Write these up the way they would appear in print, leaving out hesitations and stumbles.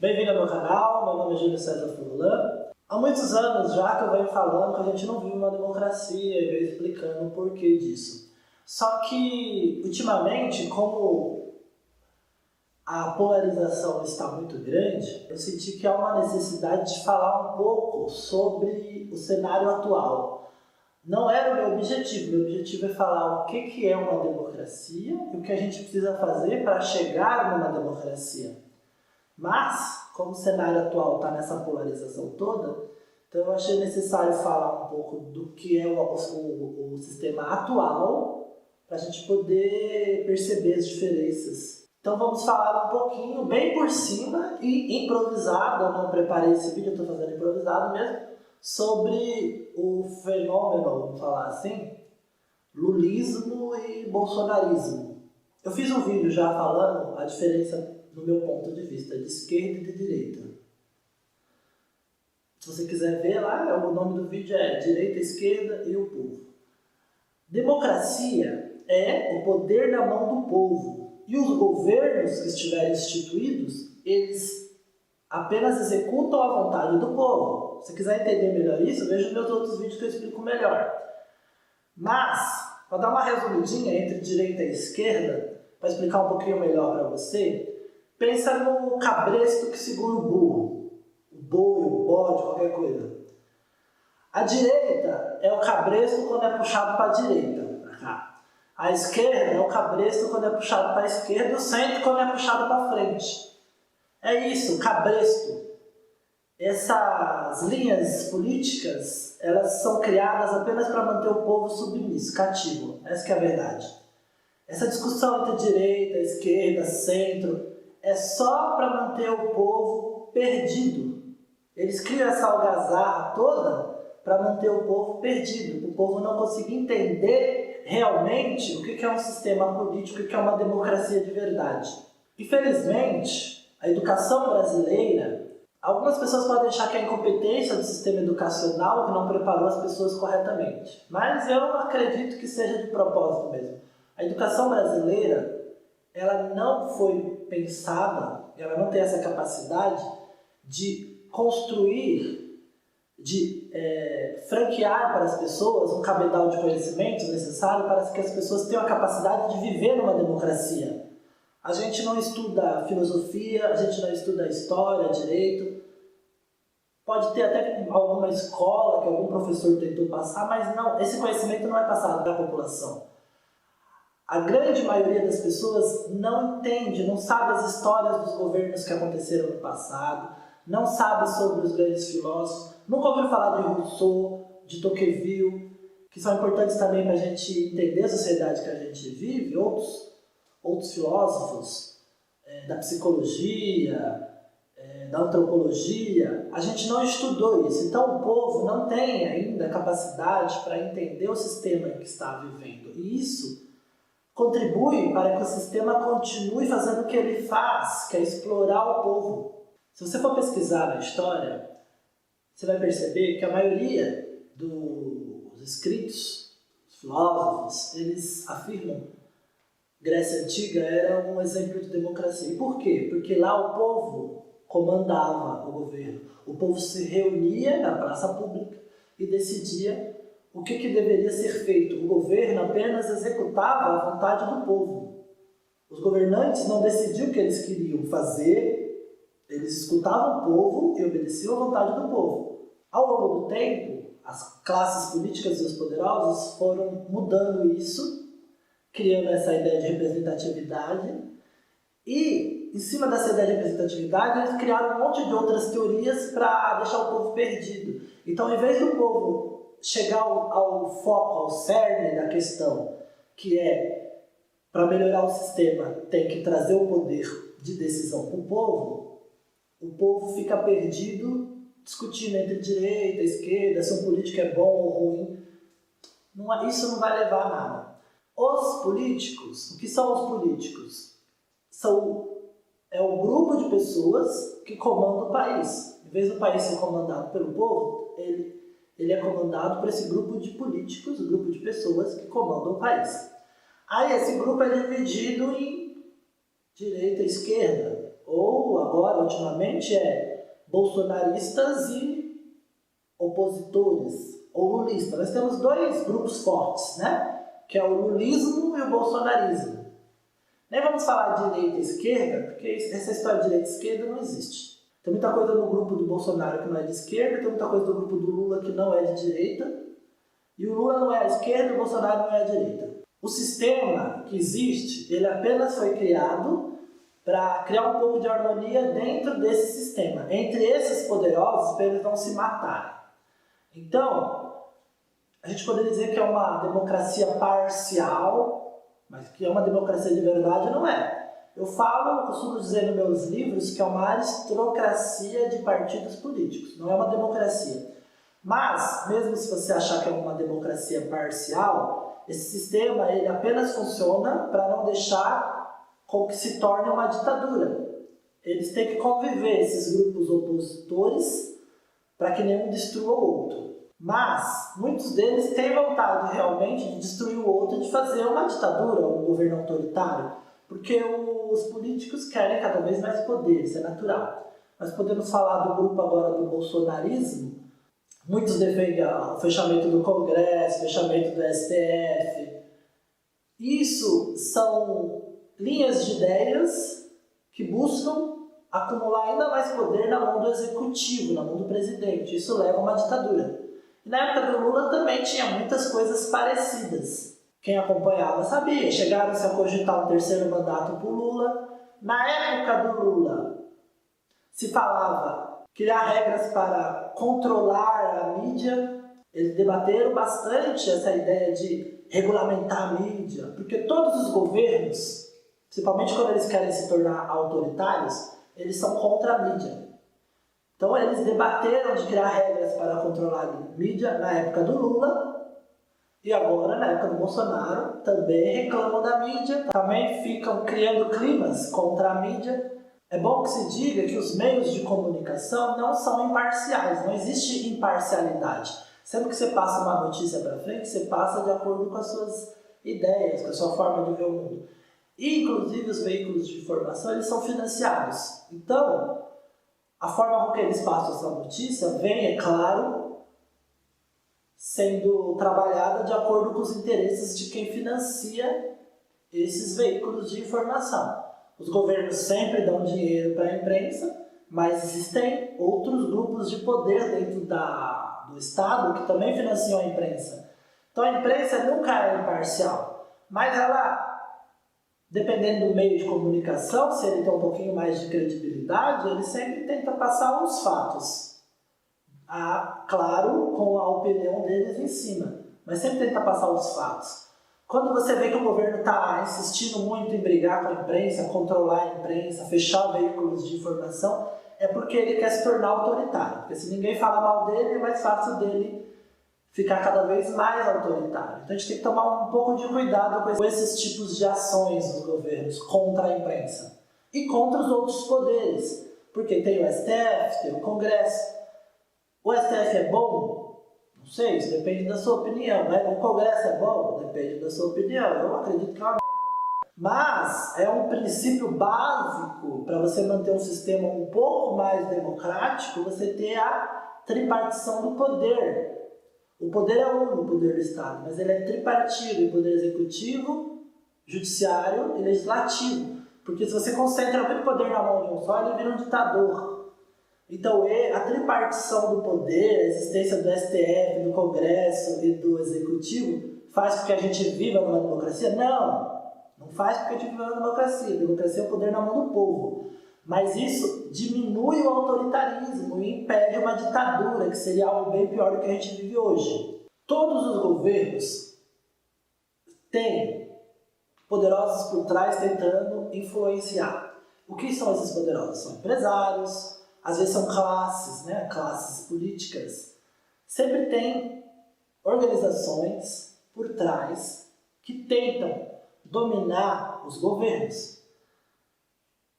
Bem-vindo ao meu canal, meu nome é Júlio César Furlan. Há muitos anos já que eu venho falando que a gente não vive uma democracia e venho explicando o porquê disso. Só que, ultimamente, como a polarização está muito grande, eu senti que há uma necessidade de falar um pouco sobre o cenário atual. Não era o meu objetivo é falar o que é uma democracia e o que a gente precisa fazer para chegar numa democracia. Mas, como o cenário atual está nessa polarização toda, então eu achei necessário falar um pouco do que é o sistema atual para a gente poder perceber as diferenças. Então vamos falar um pouquinho, bem por cima e improvisado, eu não preparei esse vídeo, eu estou fazendo improvisado mesmo, sobre o fenômeno, vamos falar assim, lulismo e bolsonarismo. Eu fiz um vídeo já falando a diferença no meu ponto de vista, de esquerda e de direita. Se você quiser ver lá, o nome do vídeo é Direita, Esquerda e o Povo. Democracia é o poder na mão do povo. E os governos que estiverem instituídos, eles apenas executam a vontade do povo. Se quiser entender melhor isso, veja os meus outros vídeos que eu explico melhor. Mas, para dar uma resumidinha entre direita e esquerda, para explicar um pouquinho melhor para você, pensa no cabresto que segura o burro, o boi, o bode, qualquer coisa. A direita é o cabresto quando é puxado para a direita, para cá. A esquerda é o cabresto quando é puxado para a esquerda e o centro quando é puxado para frente. É isso, cabresto. Essas linhas políticas, elas são criadas apenas para manter o povo submisso, cativo. Essa que é a verdade. Essa discussão entre direita, esquerda, centro, é só para manter o povo perdido. Eles criam essa algazarra toda para manter o povo perdido, para o povo não conseguir entender realmente o que é um sistema político, o que é uma democracia de verdade. Infelizmente, a educação brasileira, algumas pessoas podem achar que é incompetência do sistema educacional que não preparou as pessoas corretamente, mas eu acredito que seja de propósito mesmo. A educação brasileira, ela não foi pensada, ela não tem essa capacidade de construir, de franquear para as pessoas um cabedal de conhecimentos necessário para que as pessoas tenham a capacidade de viver numa democracia. A gente não estuda filosofia, a gente não estuda história, direito. Pode ter até alguma escola que algum professor tentou passar, mas não, esse conhecimento não é passado para a população. A grande maioria das pessoas não entende, não sabe as histórias dos governos que aconteceram no passado, não sabe sobre os grandes filósofos, nunca ouviu falar de Rousseau, de Tocqueville, que são importantes também para a gente entender a sociedade que a gente vive, outros filósofos da psicologia, da antropologia. A gente não estudou isso, então o povo não tem ainda capacidade para entender o sistema em que está vivendo, e isso contribui para que o sistema continue fazendo o que ele faz, que é explorar o povo. Se você for pesquisar na história, você vai perceber que a maioria dos escritos, os filósofos, eles afirmam que Grécia Antiga era um exemplo de democracia. E por quê? Porque lá o povo comandava o governo. O povo se reunia na praça pública e decidia o que deveria ser feito. O governo apenas executava a vontade do povo. Os governantes não decidiam o que eles queriam fazer, eles escutavam o povo e obedeciam à vontade do povo. Ao longo do tempo, as classes políticas e os poderosos foram mudando isso, criando essa ideia de representatividade, e em cima dessa ideia de representatividade, eles criaram um monte de outras teorias para deixar o povo perdido. Então, em vez do povo chegar ao foco, ao cerne da questão, que é, para melhorar o sistema, tem que trazer o poder de decisão para o povo fica perdido discutindo entre direita e esquerda, se um político é bom ou ruim. Isso não vai levar a nada. Os políticos, o que são os políticos? É o grupo de pessoas que comandam o país. Em vez do país ser comandado pelo povo, ele é comandado por esse grupo de políticos, um grupo de pessoas que comandam o país. Aí esse grupo é dividido em direita e esquerda. ou agora, ultimamente, é bolsonaristas e opositores, ou lulistas. Nós temos dois grupos fortes, né? Que é o lulismo e o bolsonarismo. Nem vamos falar de direita e esquerda, porque essa história de direita e esquerda não existe. Tem muita coisa no grupo do Bolsonaro que não é de esquerda, tem muita coisa no grupo do Lula que não é de direita, e o Lula não é a esquerda e o Bolsonaro não é a direita. O sistema que existe, ele apenas foi criado para criar um pouco de harmonia dentro desse sistema, entre esses poderosos, para eles não se matarem. Então, a gente poderia dizer que é uma democracia parcial, mas que é uma democracia de verdade, não é. Eu costumo dizer nos meus livros que é uma aristocracia de partidos políticos, não é uma democracia. Mas, mesmo se você achar que é uma democracia parcial, esse sistema ele apenas funciona para não deixar com que se torne uma ditadura. Eles têm que conviver, esses grupos opositores, para que nenhum destrua o outro. Mas muitos deles têm vontade realmente de destruir o outro e de fazer uma ditadura, um governo autoritário, porque os políticos querem cada vez mais poder, isso é natural. Nós podemos falar do grupo agora do bolsonarismo. Muitos defendem o fechamento do Congresso, o fechamento do STF. Isso são linhas de ideias que buscam acumular ainda mais poder na mão do executivo, na mão do presidente. Isso leva a uma ditadura. E na época do Lula também tinha muitas coisas parecidas. Quem acompanhava sabia. Chegaram-se a cogitar um terceiro mandato para o Lula. Na época do Lula, se falava criar regras para controlar a mídia. Eles debateram bastante essa ideia de regulamentar a mídia, porque todos os governos, principalmente quando eles querem se tornar autoritários, eles são contra a mídia. Então eles debateram de criar regras para controlar a mídia na época do Lula, e agora, na época do Bolsonaro, também reclamam da mídia, também ficam criando climas contra a mídia. É bom que se diga que os meios de comunicação não são imparciais, não existe imparcialidade. Sempre que você passa uma notícia para frente, você passa de acordo com as suas ideias, com a sua forma de ver o mundo. E, inclusive, os veículos de informação, eles são financiados. Então, a forma com que eles passam essa notícia vem, é claro, sendo trabalhada de acordo com os interesses de quem financia esses veículos de informação. Os governos sempre dão dinheiro para a imprensa, mas existem outros grupos de poder dentro do Estado que também financiam a imprensa. Então a imprensa nunca é imparcial, mas ela, dependendo do meio de comunicação, se ele tem um pouquinho mais de credibilidade, ele sempre tenta passar os fatos. Claro, com a opinião deles em cima, mas sempre tenta passar os fatos. Quando você vê que o governo está insistindo muito em brigar com a imprensa, controlar a imprensa, fechar veículos de informação, é porque ele quer se tornar autoritário. Porque se ninguém fala mal dele, é mais fácil dele ficar cada vez mais autoritário. Então a gente tem que tomar um pouco de cuidado com esses tipos de ações dos governos contra a imprensa e contra os outros poderes. Porque tem o STF, tem o Congresso. O STF é bom? Não sei, isso depende da sua opinião, né? O Congresso é bom? Depende da sua opinião. Eu acredito que é uma merda. Mas é um princípio básico para você manter um sistema um pouco mais democrático, você ter a tripartição do poder. O poder é um no poder do Estado, mas ele é tripartido, o poder executivo, judiciário e legislativo. Porque se você concentra muito poder na mão de um só, ele vira um ditador. Então, a tripartição do poder, a existência do STF, do Congresso e do Executivo, faz com que a gente viva numa democracia? Não faz com que a gente viva numa democracia. A democracia é o poder na mão do povo. Mas isso diminui o autoritarismo e impede uma ditadura, que seria algo bem pior do que a gente vive hoje. Todos os governos têm poderosos por trás tentando influenciar. O que são esses poderosos? São empresários, às vezes são classes, né? Classes políticas. Sempre tem organizações por trás que tentam dominar os governos.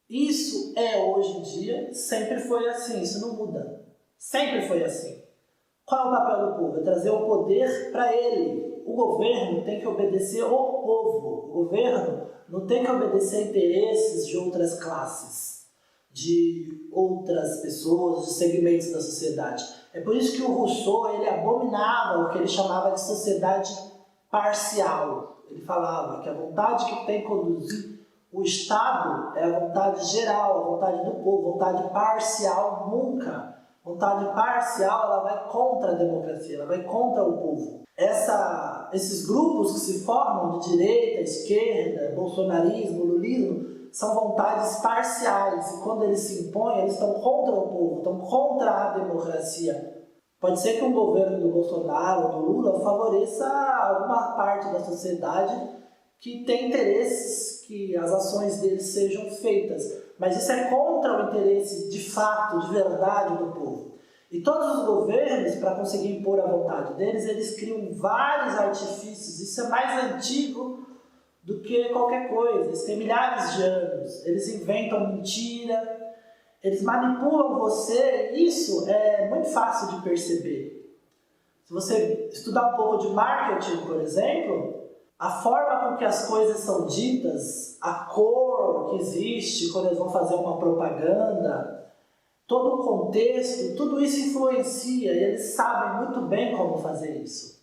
Isso é hoje em dia, sempre foi assim, isso não muda. Sempre foi assim. Qual é o papel do povo? É trazer o poder para ele. O governo tem que obedecer ao povo. O governo não tem que obedecer a interesses de outras classes. de outras pessoas, de segmentos da sociedade. É por isso que o Rousseau ele abominava o que ele chamava de sociedade parcial. Ele falava que a vontade que tem que conduzir o Estado é a vontade geral, a vontade do povo, vontade parcial nunca. Vontade parcial ela vai contra a democracia, ela vai contra o povo. Esses grupos que se formam de direita, esquerda, bolsonarismo, lulismo, são vontades parciais. E quando eles se impõem, eles estão contra o povo, estão contra a democracia. Pode ser que um governo do Bolsonaro ou do Lula favoreça alguma parte da sociedade que tem interesses que as ações deles sejam feitas. Mas isso é contra o interesse de fato, de verdade do povo. E todos os governos, para conseguir impor a vontade deles, eles criam vários artifícios. Isso é mais antigo do que qualquer coisa. Eles têm milhares de anos. Eles inventam mentira, eles manipulam você. Isso é muito fácil de perceber. Se você estudar um pouco de marketing, por exemplo, a forma com que as coisas são ditas, a cor que existe quando eles vão fazer uma propaganda, todo o contexto, tudo isso influencia e eles sabem muito bem como fazer isso.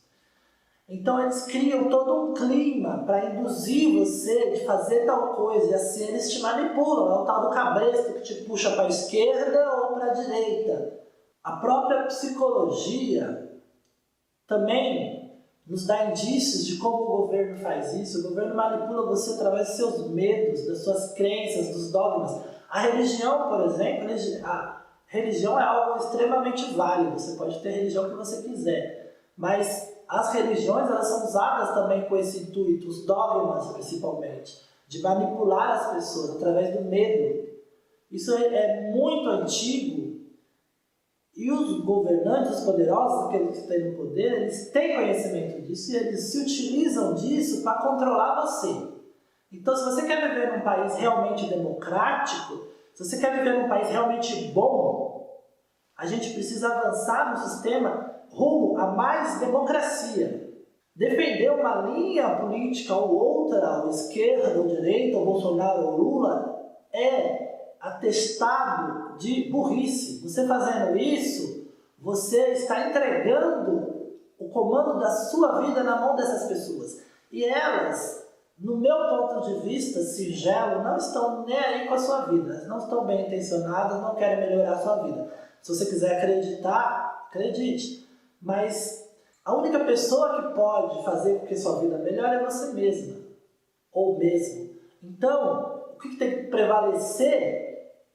Então eles criam todo um clima para induzir você de fazer tal coisa e assim eles te manipulam. É o tal do cabresto que te puxa para a esquerda ou para a direita. A própria psicologia também nos dá indícios de como o governo faz isso. O governo manipula você através dos seus medos, das suas crenças, dos dogmas. A religião, por exemplo, a religião é algo extremamente válido. Você pode ter a religião que você quiser, mas as religiões elas são usadas também com esse intuito, os dogmas principalmente, de manipular as pessoas através do medo. Isso é muito antigo e os governantes, os poderosos, aqueles que têm no poder, eles têm conhecimento disso e eles se utilizam disso para controlar você. Então, se você quer viver num país realmente democrático, se você quer viver num país realmente bom, a gente precisa avançar no sistema rumo a mais democracia. Defender uma linha política ou outra, ou esquerda ou direita, ou Bolsonaro ou Lula, é atestado de burrice. Você fazendo isso, você está entregando o comando da sua vida na mão dessas pessoas. E elas, no meu ponto de vista singelo, não estão nem aí com a sua vida. Elas não estão bem intencionadas, não querem melhorar a sua vida. Se você quiser acreditar, acredite. Mas a única pessoa que pode fazer com que sua vida melhore é você mesma. Ou mesmo. Então, o que tem que prevalecer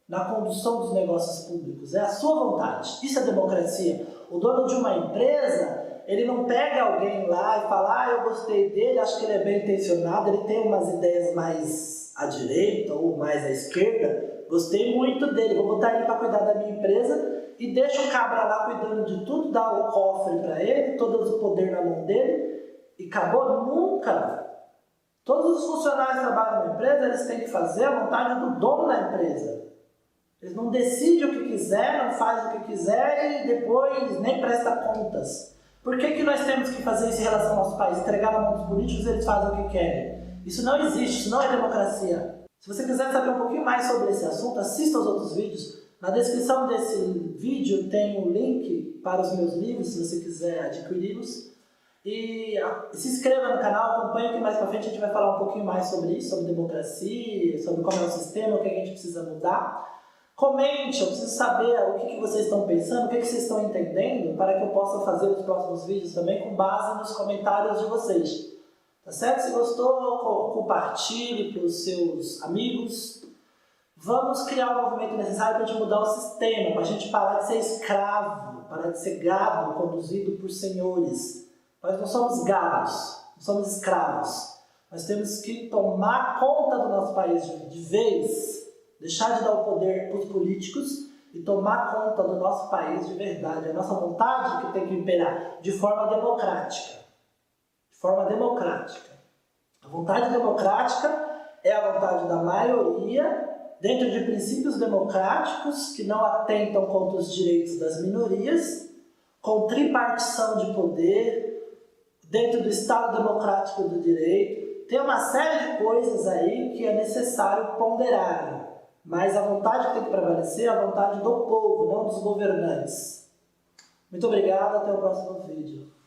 na condução dos negócios públicos é a sua vontade. Isso é democracia. O dono de uma empresa, ele não pega alguém lá e fala: eu gostei dele, acho que ele é bem intencionado, ele tem umas ideias mais à direita ou mais à esquerda, gostei muito dele, vou botar ele para cuidar da minha empresa e deixa o cabra lá cuidando de tudo, dá o cofre para ele, todo o poder na mão dele e acabou. Nunca. Todos os funcionários que trabalham na empresa, eles têm que fazer a vontade do dono da empresa. Eles não decidem o que quiser, não fazem o que quiser e depois nem prestam contas. Por que nós temos que fazer isso em relação ao nosso país? Entregar na mão dos políticos e eles fazem o que querem? Isso não existe, isso não é democracia. Se você quiser saber um pouquinho mais sobre esse assunto, assista aos outros vídeos. Na descrição desse vídeo tem um link para os meus livros, se você quiser adquiri-los. E se inscreva no canal, acompanhe que mais pra frente a gente vai falar um pouquinho mais sobre isso, sobre democracia, sobre como é o sistema, o que a gente precisa mudar. Comente, eu preciso saber o que vocês estão pensando, o que vocês estão entendendo, para que eu possa fazer os próximos vídeos também com base nos comentários de vocês. Tá certo? Se gostou, compartilhe para os seus amigos. Vamos criar o movimento necessário para a gente mudar o sistema, para a gente parar de ser escravo, parar de ser gado conduzido por senhores. Nós não somos gados, não somos escravos. Nós temos que tomar conta do nosso país de vez. Deixar de dar o poder para os políticos e tomar conta do nosso país de verdade. É a nossa vontade que tem que imperar de forma democrática. De forma democrática. A vontade democrática é a vontade da maioria, dentro de princípios democráticos que não atentam contra os direitos das minorias, com tripartição de poder, dentro do Estado Democrático do Direito. Tem uma série de coisas aí que é necessário ponderar. Mas a vontade que tem que prevalecer é a vontade do povo, não dos governantes. Muito obrigado, até o próximo vídeo.